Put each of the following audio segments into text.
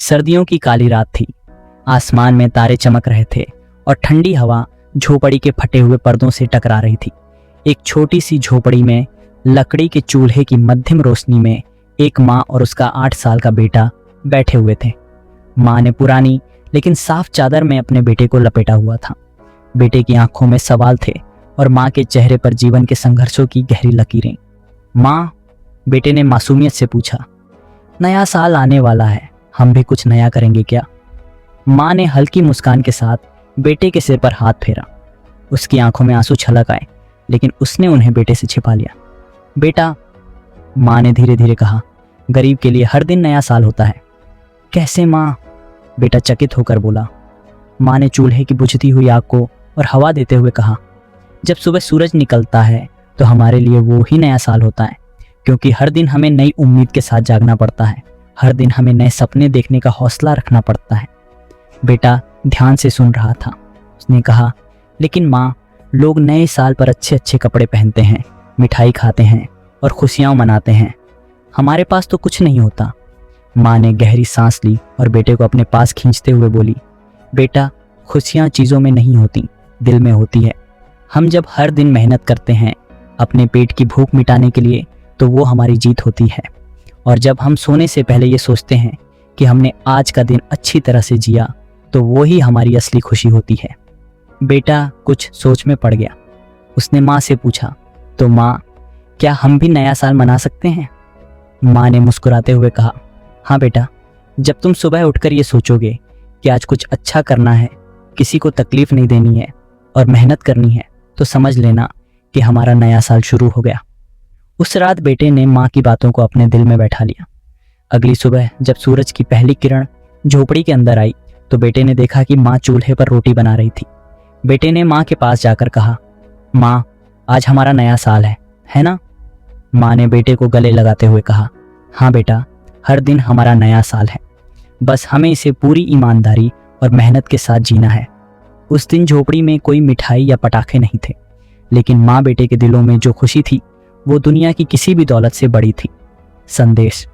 सर्दियों की काली रात थी। आसमान में तारे चमक रहे थे और ठंडी हवा झोपड़ी के फटे हुए पर्दों से टकरा रही थी। एक छोटी सी झोपड़ी में लकड़ी के चूल्हे की मध्यम रोशनी में एक माँ और उसका 8 साल का बेटा बैठे हुए थे। माँ ने पुरानी लेकिन साफ चादर में अपने बेटे को लपेटा हुआ था। बेटे की आंखों में सवाल थे और माँ के चेहरे पर जीवन के संघर्षों की गहरी लकीरें। माँ, बेटे ने मासूमियत से पूछा, नया साल आने वाला है, हम भी कुछ नया करेंगे क्या? माँ ने हल्की मुस्कान के साथ बेटे के सिर पर हाथ फेरा। उसकी आंखों में आंसू छलक आए, लेकिन उसने उन्हें बेटे से छिपा लिया। बेटा, माँ ने धीरे धीरे कहा, गरीब के लिए हर दिन नया साल होता है। कैसे माँ? बेटा चकित होकर बोला। माँ ने चूल्हे की बुझती हुई आग को और हवा देते हुए कहा, जब सुबह सूरज निकलता है तो हमारे लिए वो ही नया साल होता है, क्योंकि हर दिन हमें नई उम्मीद के साथ जागना पड़ता है। हर दिन हमें नए सपने देखने का हौसला रखना पड़ता है। बेटा ध्यान से सुन रहा था। उसने कहा, लेकिन माँ, लोग नए साल पर अच्छे अच्छे कपड़े पहनते हैं, मिठाई खाते हैं और खुशियाँ मनाते हैं। हमारे पास तो कुछ नहीं होता। माँ ने गहरी सांस ली और बेटे को अपने पास खींचते हुए बोली, बेटा, खुशियाँ चीज़ों में नहीं होती, दिल में होती है। हम जब हर दिन मेहनत करते हैं अपने पेट की भूख मिटाने के लिए, तो वो हमारी जीत होती है। और जब हम सोने से पहले ये सोचते हैं कि हमने आज का दिन अच्छी तरह से जिया, तो वो ही हमारी असली खुशी होती है। बेटा कुछ सोच में पड़ गया। उसने माँ से पूछा, तो माँ, क्या हम भी नया साल मना सकते हैं? माँ ने मुस्कुराते हुए कहा, हाँ बेटा, जब तुम सुबह उठकर ये सोचोगे कि आज कुछ अच्छा करना है, किसी को तकलीफ नहीं देनी है और मेहनत करनी है, तो समझ लेना कि हमारा नया साल शुरू हो गया। उस रात बेटे ने माँ की बातों को अपने दिल में बैठा लिया। अगली सुबह जब सूरज की पहली किरण झोपड़ी के अंदर आई, तो बेटे ने देखा कि माँ चूल्हे पर रोटी बना रही थी। बेटे ने माँ के पास जाकर कहा, माँ, आज हमारा नया साल है ना? माँ ने बेटे को गले लगाते हुए कहा, हाँ बेटा, हर दिन हमारा नया साल है, बस हमें इसे पूरी ईमानदारी और मेहनत के साथ जीना है। उस दिन झोपड़ी में कोई मिठाई या पटाखे नहीं थे, लेकिन माँ बेटे के दिलों में जो खुशी थी वो दुनिया की किसी भी दौलत से बड़ी थी। संदेश: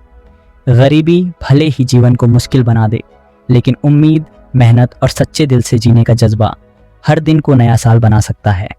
गरीबी भले ही जीवन को मुश्किल बना दे, लेकिन उम्मीद, मेहनत और सच्चे दिल से जीने का जज्बा हर दिन को नया साल बना सकता है।